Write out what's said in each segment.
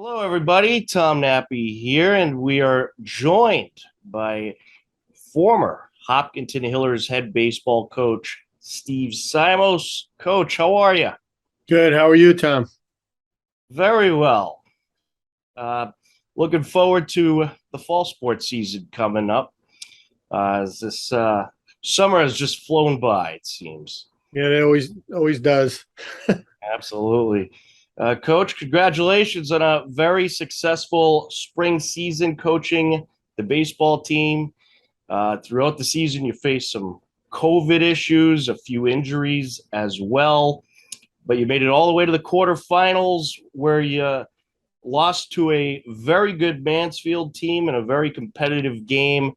Hello, everybody. Tom Nappy here, and we are joined by former Hopkinton Hillers head baseball coach Steve Simoes. Coach, how are you? Good. How are you, Tom? Very well. Uh, Looking forward to the fall sports season coming up. As this summer has just flown by, it seems. Yeah, it always does. Absolutely. Coach, congratulations on a very successful spring season coaching the baseball team. Throughout the season, you faced some COVID issues, a few injuries as well, but you made it all the way to the quarterfinals where you lost to a very good Mansfield team in a very competitive game.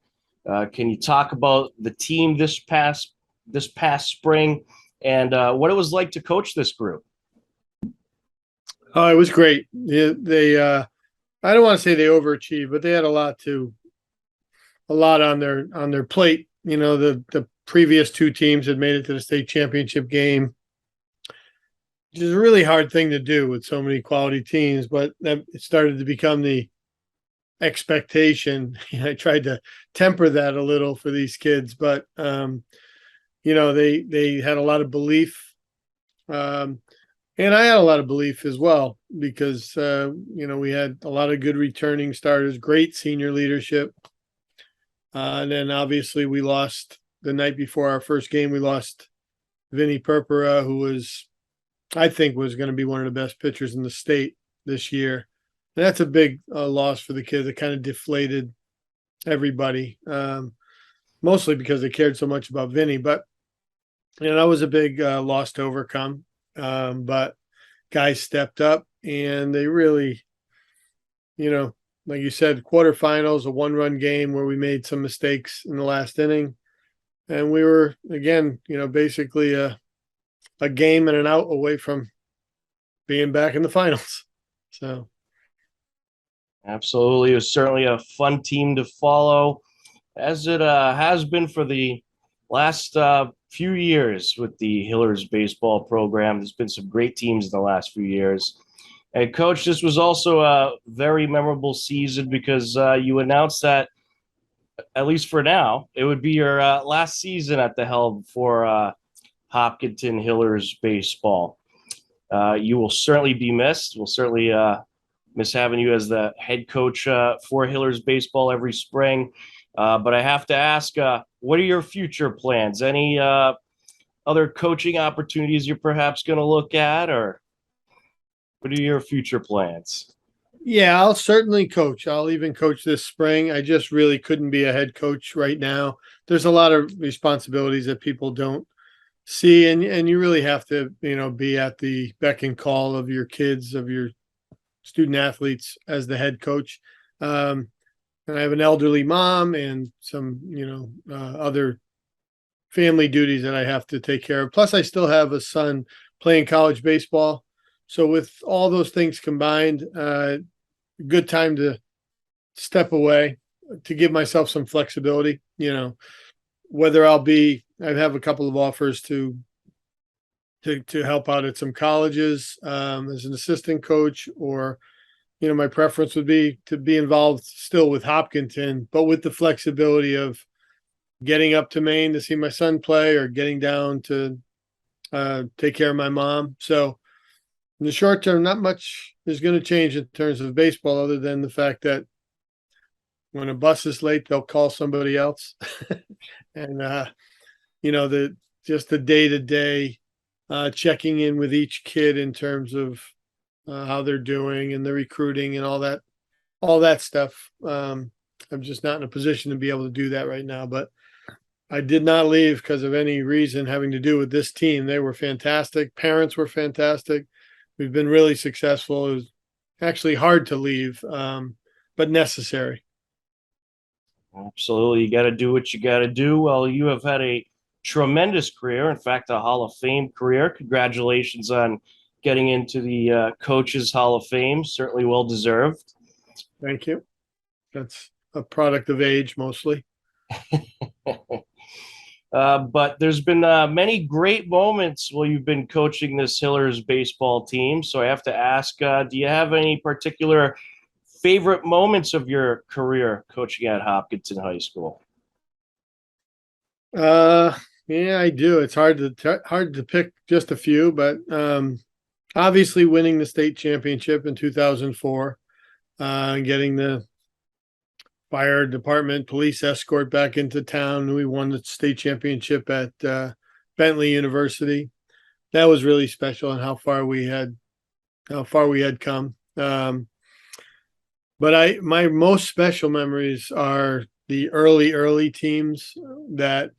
Can you talk about the team this past spring and what it was like to coach this group? Oh, it was great. I don't want to say they overachieved, but they had a lot on their plate. You know, the previous two teams had made it to the state championship game, which is a really hard thing to do with so many quality teams. But it started to become the expectation. I tried to temper that a little for these kids, but they had a lot of belief. Um, And I had a lot of belief as well because we had a lot of good returning starters, great senior leadership, and then obviously we lost the night before our first game. We lost Vinny Purpura, who I think was going to be one of the best pitchers in the state this year. And that's a big loss for the kids. It kind of deflated everybody, mostly because they cared so much about Vinny. But that was a big loss to overcome. But guys stepped up and they really, you know, like you said, quarterfinals, a 1-run game where we made some mistakes in the last inning. And we were, again, basically a game and an out away from being back in the finals. So, Absolutely. It was certainly a fun team to follow, as it has been for the last few years with the Hillers baseball program. There's been some great teams in the last few years. And, Coach, this was also a very memorable season because you announced that, at least for now, it would be your last season at the helm for Hopkinton Hillers baseball. You will certainly be missed. We'll certainly miss having you as the head coach for Hillers baseball every spring. But I have to ask, what are your future plans? Any other coaching opportunities you're perhaps going to look at, or what are your future plans? yeah, I'll certainly coach. I'll even coach this spring. I just really couldn't be a head coach right now. There's a lot of responsibilities that people don't see, and you really have to, be at the beck and call of your kids, of your student athletes as the head coach. And I have an elderly mom and some, other family duties that I have to take care of. Plus, I still have a son playing college baseball. So with all those things combined, good time to step away to give myself some flexibility. Whether I have a couple of offers to help out at some colleges as an assistant coach, or my preference would be to be involved still with Hopkinton, but with the flexibility of getting up to Maine to see my son play or getting down to take care of my mom. So in the short term, not much is going to change in terms of baseball, other than the fact that when a bus is late, they'll call somebody else. And, the just the day to day checking in with each kid in terms of how they're doing and the recruiting and all that stuff. I'm just not in a position to be able to do that right now, but I did not leave because of any reason having to do with this team. They were fantastic. Parents were fantastic. We've been really successful. It was actually hard to leave, but necessary. Absolutely. You got to do what you got to do. Well, you have had a tremendous career, in fact, a Hall of Fame career. Congratulations on getting into the Coaches Hall of Fame. Certainly well deserved. Thank you. That's a product of age mostly. But there's been many great moments while you've been coaching this Hillers baseball team. So I have to ask, do you have any particular favorite moments of your career coaching at Hopkinton High School? Yeah, I do. It's hard to pick just a few, but obviously winning the state championship in 2004, getting the fire department police escort back into town. We won the state championship at Bentley University. That was really special, and how far we had come. But my most special memories are the early teams that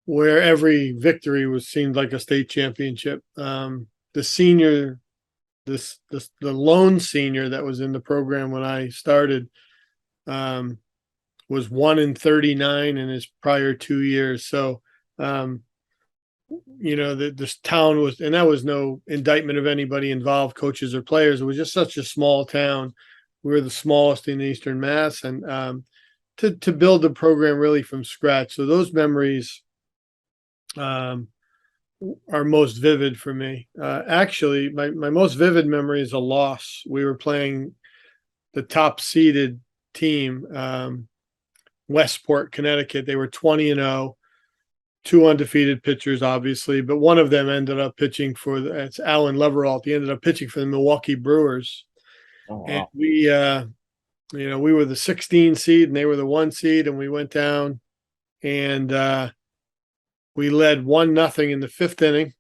where every victory was seemed like a state championship. The senior, the lone senior that was in the program when I started, um, was 1-39 in his prior 2 years. So, this town was, and that was no indictment of anybody involved, coaches or players. It was just such a small town. We were the smallest in Eastern Mass, and to build the program really from scratch. So those memories are most vivid for me. Actually, my most vivid memory is a loss. We were playing the top seeded team, Westport, Connecticut. They were 20-0, two undefeated pitchers, obviously, but one of them ended up pitching for it's Alan Leveralt. He ended up pitching for the Milwaukee Brewers. Oh, And wow. we were the 16 seed and they were the 1 seed, and we went down and we led 1-0 in the fifth inning,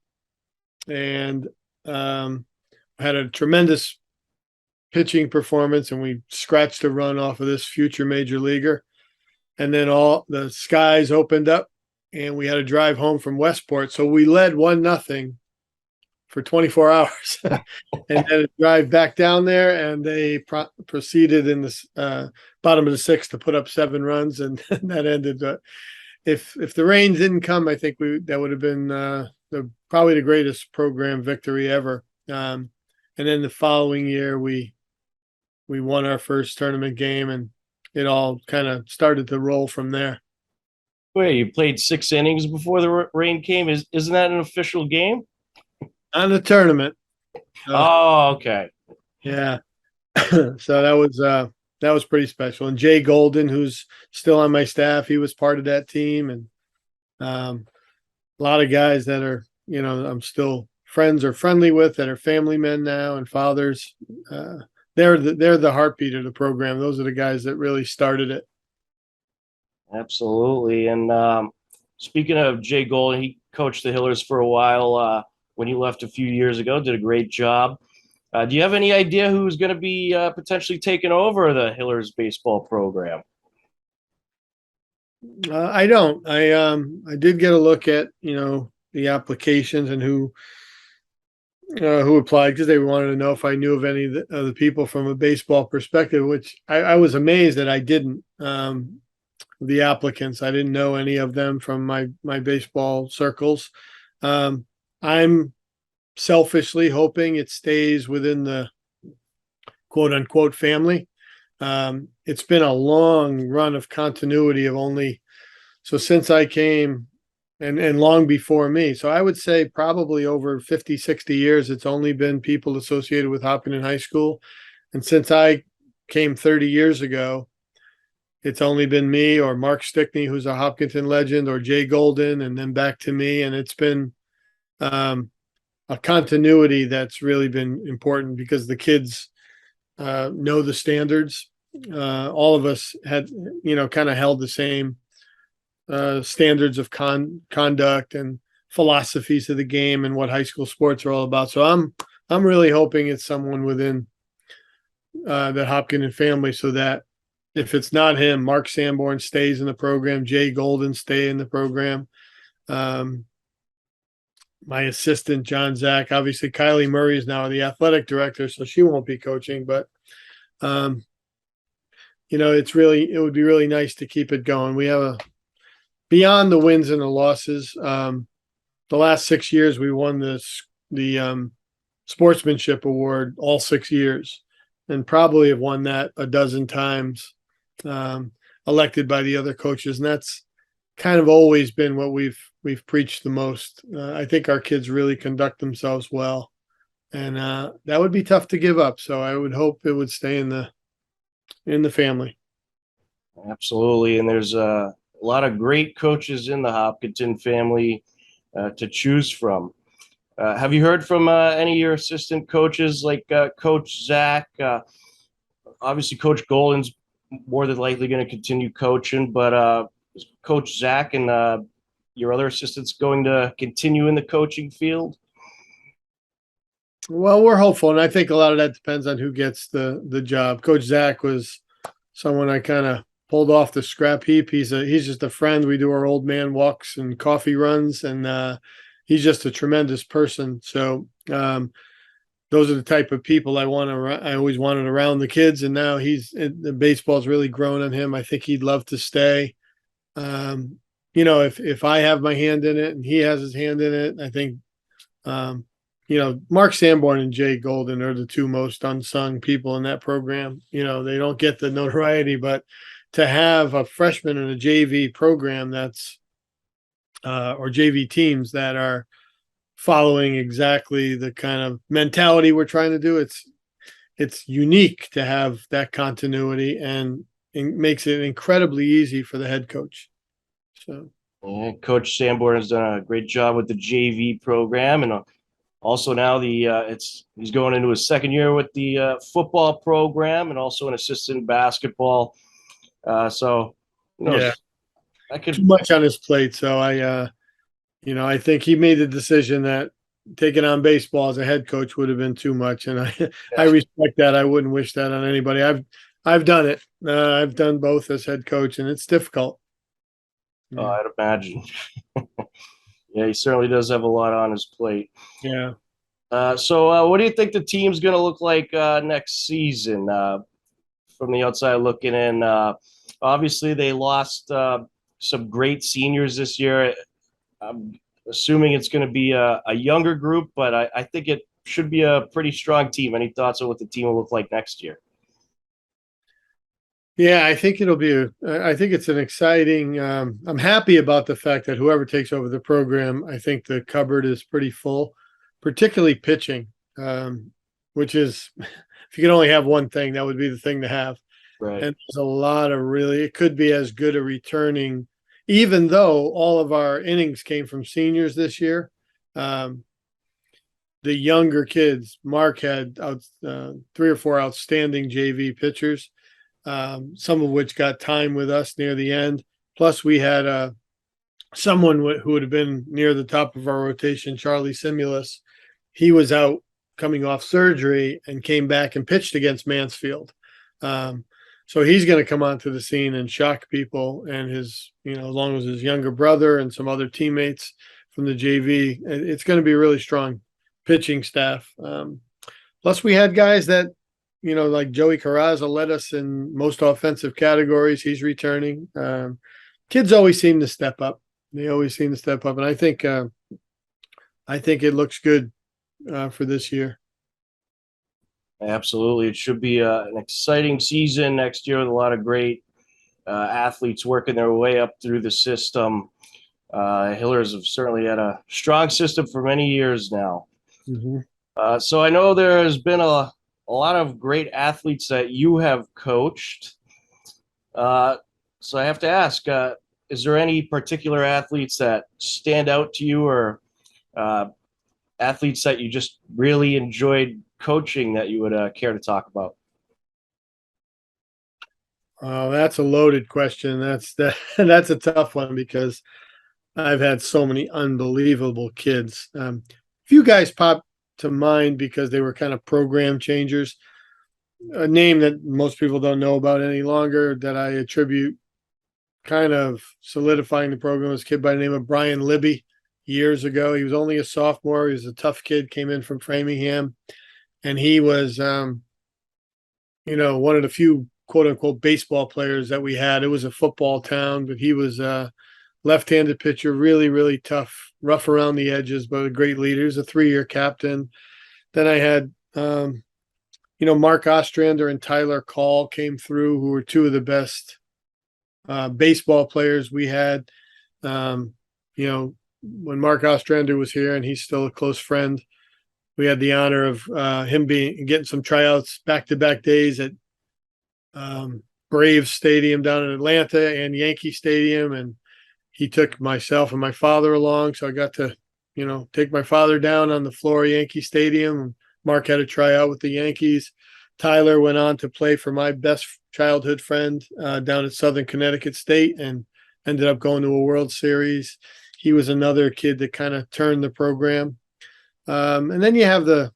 and had a tremendous pitching performance, and we scratched a run off of this future major leaguer. And then all the skies opened up and we had to drive home from Westport. So we led 1-0 for 24 hours and then drive back down there. And they proceeded in the bottom of the sixth to put up 7 runs. And that ended. If the rain didn't come, I think that would have been probably the greatest program victory ever. And then the following year, we won our first tournament game, and it all kind of started to roll from there. Wait, you played 6 innings before the rain came? Isn't that an official game? On the tournament. Oh, okay. Yeah. So that was pretty special. And Jay Golden, who's still on my staff, he was part of that team. And a lot of guys that are, I'm still friends or friendly with, that are family men now and fathers. They're the heartbeat of the program. Those are the guys that really started it. Absolutely. And speaking of Jay Golden, he coached the Hillers for a while when he left a few years ago, did a great job. Do you have any idea who's going to be potentially taking over the Hillers baseball program? I don't. I did get a look at the applications and who applied, because they wanted to know if I knew of any of the people from a baseball perspective, which I was amazed that I didn't. The applicants, I didn't know any of them from my baseball circles. I'm selfishly hoping it stays within the quote unquote family. It's been a long run of continuity of so since I came and long before me. So I would say probably over 50, 60 years, it's only been people associated with Hopkinton High School. And since I came 30 years ago, it's only been me or Mark Stickney, who's a Hopkinton legend, or Jay Golden, and then back to me. And it's been a continuity that's really been important, because the kids know the standards. All of us had, kind of held the same standards of conduct and philosophies of the game and what high school sports are all about. So I'm really hoping it's someone within the Hopkinton family, so that if it's not him, Mark Sanborn stays in the program, Jay Golden stay in the program. My assistant, John Zach, obviously Kylie Murray is now the athletic director, so she won't be coaching, but it would be really nice to keep it going. We have beyond the wins and the losses, the last 6 years, we won the sportsmanship award all 6 years, and probably have won that a dozen times, elected by the other coaches. And kind of always been what we've preached the most. I think our kids really conduct themselves well, and that would be tough to give up. So I would hope it would stay in the family. Absolutely. And there's a lot of great coaches in the Hopkinton family to choose from. Have you heard from any of your assistant coaches like Coach Zach? Obviously, Coach Golden's more than likely going to continue coaching, but is Coach Zach and your other assistants going to continue in the coaching field? Well, we're hopeful, and I think a lot of that depends on who gets the job. Coach Zach was someone I kind of pulled off the scrap heap. He's just a friend. We do our old man walks and coffee runs, and he's just a tremendous person. So those are the type of people I always wanted around the kids, and now the baseball's really grown on him. I think he'd love to stay. If I have my hand in it and he has his hand in it, I think Mark Sanborn and Jay Golden are the two most unsung people in that program. They don't get the notoriety, but to have a freshman in a JV program that's or JV teams that are following exactly the kind of mentality we're trying to do, it's unique to have that continuity, and it makes it incredibly easy for the head coach. So Yeah, Coach Sanborn has done a great job with the JV program, and also now he's going into his second year with the football program, and also an assistant basketball. So who yeah, knows? I could. too much on his plate. So I think he made the decision that taking on baseball as a head coach would have been too much, and I respect that. I wouldn't wish that on anybody. I've done it. I've done both as head coach, and it's difficult. I'd imagine. Yeah, he certainly does have a lot on his plate. Yeah. So, what do you think the team's going to look like next season? From the outside looking in, obviously they lost some great seniors this year. I'm assuming it's going to be a younger group, but I think it should be a pretty strong team. Any thoughts on what the team will look like next year? Yeah, I think I think it's an exciting. I'm happy about the fact that whoever takes over the program, I think the cupboard is pretty full, particularly pitching, which is, if you can only have one thing, that would be the thing to have. Right. And there's a lot of it could be as good a returning, even though all of our innings came from seniors this year. Um, the younger kids, Mark had 3 or 4 outstanding JV pitchers, some of which got time with us near the end. Plus, we had someone who would have been near the top of our rotation, Charlie Simoes. He was out coming off surgery and came back and pitched against Mansfield. So he's going to come onto the scene and shock people, and along with his younger brother and some other teammates from the JV, it's going to be a really strong pitching staff. Plus, we had guys that, like Joey Carrazza led us in most offensive categories. He's returning. Kids always seem to step up. They always seem to step up, and I think it looks good for this year. Absolutely. It should be an exciting season next year with a lot of great athletes working their way up through the system. Hillers have certainly had a strong system for many years now. Mm-hmm. So I know there has been a lot of great athletes that you have coached. So I have to ask, is there any particular athletes that stand out to you, or athletes that you just really enjoyed coaching that you would care to talk about? Oh, that's a loaded question. That's a tough one because I've had so many unbelievable kids. Few guys pop to mind because they were kind of program changers. A name that most people don't know about any longer that I attribute kind of solidifying the program was a kid by the name of Brian Libby years ago. He was only a sophomore. He was a tough kid, came in from Framingham, and he was, one of the few quote unquote baseball players that we had. It was a football town, but he was a left-handed pitcher, really, really tough, rough around the edges, but a great leader. He was a 3-year captain. Then I had, Mark Ostrander and Tyler Call came through, who were two of the best baseball players we had. Um, you know, when Mark Ostrander was here, and he's still a close friend, we had the honor of him getting some tryouts back-to-back days at Braves Stadium down in Atlanta and Yankee Stadium, and he took myself and my father along, so I got to, take my father down on the floor of Yankee Stadium. Mark had a tryout with the Yankees. Tyler went on to play for my best childhood friend down at Southern Connecticut State and ended up going to a World Series. He was another kid that kind of turned the program. And then you have the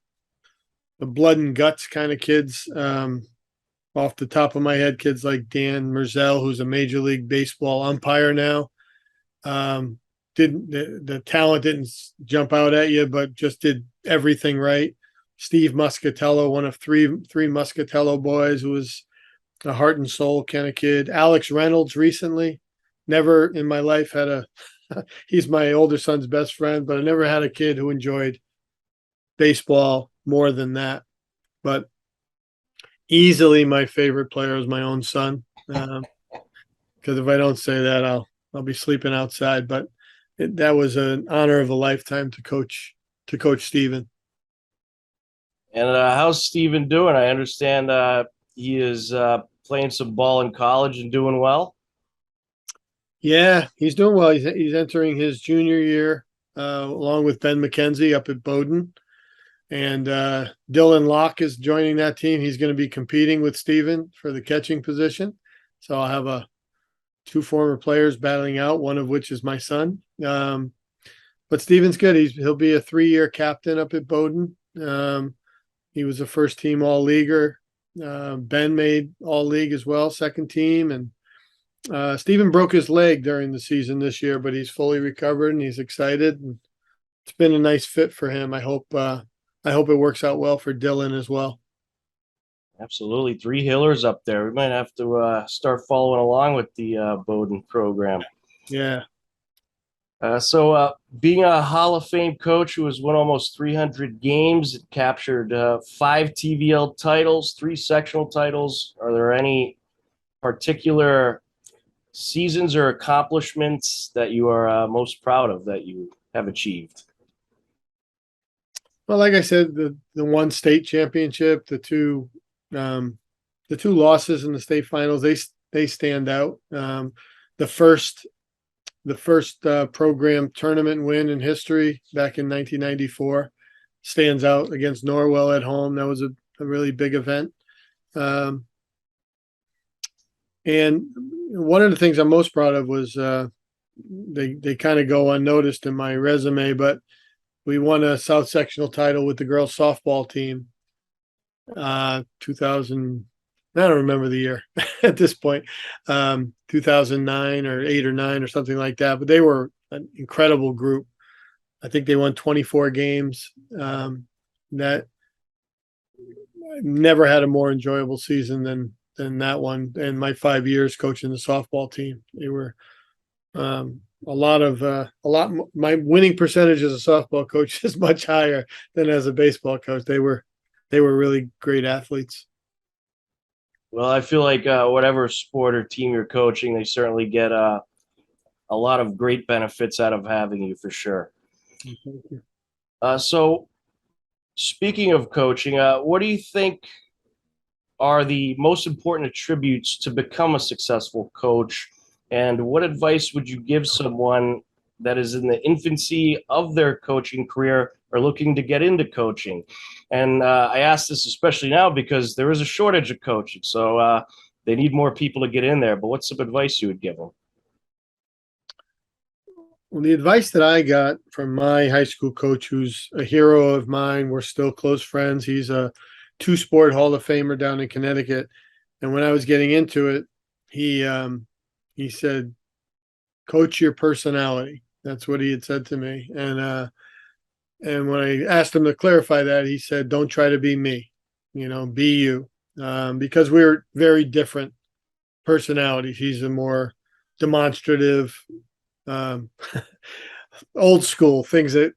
blood and guts kind of kids. Off the top of my head, kids like Dan Merzel, who's a Major League Baseball umpire now. Didn't the talent didn't jump out at you, but just did everything right. Steve Muscatello, one of three Muscatello boys, who was a heart and soul kind of kid. Alex Reynolds recently. Never in my life had a he's my older son's best friend, but I never had a kid who enjoyed baseball more than that. But easily my favorite player is my own son. Because if I don't say that, I'll be sleeping outside. But that was an honor of a lifetime to coach Steven. And how's Steven doing? I understand he is playing some ball in college and doing well. Yeah, he's doing well. He's entering his junior year along with Ben McKenzie up at Bowdoin. And Dillon Locke is joining that team. He's going to be competing with Steven for the catching position. So I'll have two former players battling out, one of which is my son. But Steven's good. He'll be a 3-year captain up at Bowdoin. He was a first team all-leaguer. Ben made all-league as well, second team. And Steven broke his leg during the season this year, but he's fully recovered and he's excited. And it's been a nice fit for him. I hope it works out well for Dillon as well. Absolutely. 3 Hillers up there. We might have to start following along with the Bowdoin program. Yeah. So being a Hall of Fame coach who has won almost 300 games, captured 5 TVL titles, 3 sectional titles, are there any particular seasons or accomplishments that you are most proud of that you have achieved? Well, like I said, the one state championship, the two losses in the state finals, they stand out. The first program tournament win in history back in 1994 stands out against Norwell at home. That was a really big event. And one of the things I'm most proud of was they kind of go unnoticed in my resume, but we won a South Sectional title with the girls softball team. 2000, I don't remember the year at this point. 2009 or 8 or 9 or something like that. But they were an incredible group. I think they won 24 games. That never had a more enjoyable season than that one. And my 5 years coaching the softball team, they were my winning percentage as a softball coach is much higher than as a baseball coach. They were really great athletes. Well, I feel like whatever sport or team you're coaching, they certainly get a lot of great benefits out of having you, for sure. Thank you. So speaking of coaching, what do you think are the most important attributes to become a successful coach? And what advice would you give someone that is in the infancy of their coaching career or looking to get into coaching? And I ask this especially now because there is a shortage of coaching. So they need more people to get in there. But what's some advice you would give them? Well, the advice that I got from my high school coach, who's a hero of mine, we're still close friends. He's a 2-sport Hall of Famer down in Connecticut. And when I was getting into it, he said, coach your personality. That's what he had said to me. And when I asked him to clarify that, he said, don't try to be me, be you. Because we're very different personalities. He's a more demonstrative, old school things that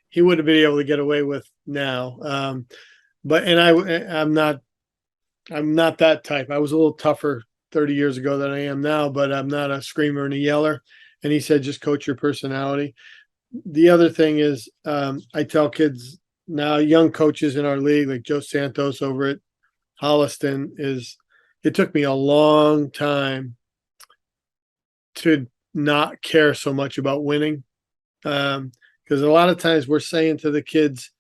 he wouldn't be able to get away with now. I'm not that type. I was a little tougher 30 years ago than I am now, but I'm not a screamer and a yeller. And he said, just coach your personality. The other thing is, I tell kids now, young coaches in our league, like Joe Santos over at Holliston, it took me a long time to not care so much about winning. Because a lot of times we're saying to the kids,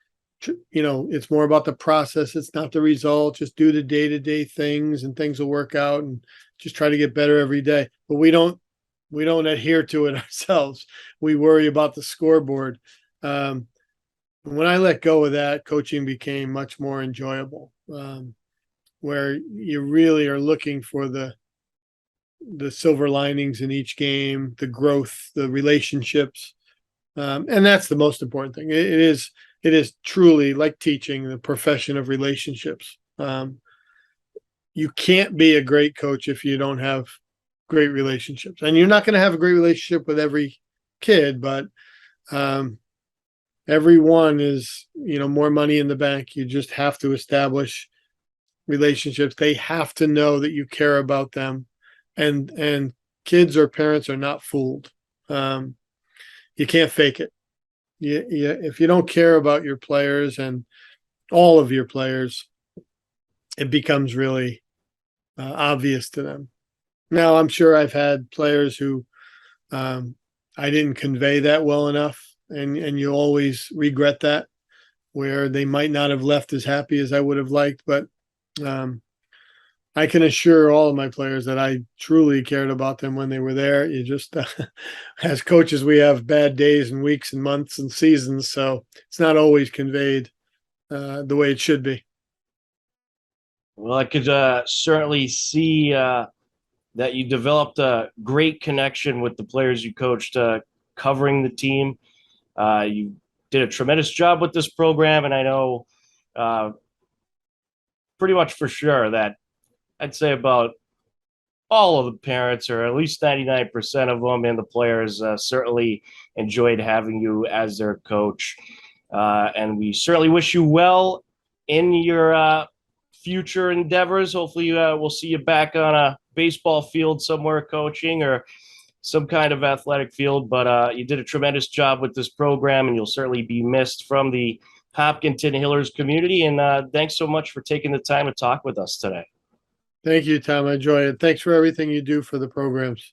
it's more about the process. It's not the result. Just do the day-to-day things and things will work out, and just try to get better every day. But we don't adhere to it ourselves. We worry about the scoreboard. When I let go of that, coaching became much more enjoyable, where you really are looking for the silver linings in each game, the growth, the relationships. And that's the most important thing. It is truly, like teaching, the profession of relationships. You can't be a great coach if you don't have great relationships, and you're not going to have a great relationship with every kid, but everyone is, more money in the bank. You just have to establish relationships. They have to know that you care about them, and kids or parents are not fooled. You can't fake it. If you don't care about your players and all of your players, it becomes really obvious to them. Now, I'm sure I've had players who I didn't convey that well enough, and you always regret that, where they might not have left as happy as I would have liked. But I can assure all of my players that I truly cared about them when they were there. You just, as coaches, we have bad days and weeks and months and seasons, so it's not always conveyed the way it should be. Well, I could certainly see that you developed a great connection with the players you coached, covering the team. You did a tremendous job with this program, and I know pretty much for sure that I'd say about all of the parents, or at least 99% of them, and the players certainly enjoyed having you as their coach. And we certainly wish you well in your future endeavors. Hopefully, we'll see you back on a baseball field somewhere coaching, or some kind of athletic field. But you did a tremendous job with this program, and you'll certainly be missed from the Hopkinton Hillers community. And thanks so much for taking the time to talk with us today. Thank you, Tom. I enjoy it. Thanks for everything you do for the programs.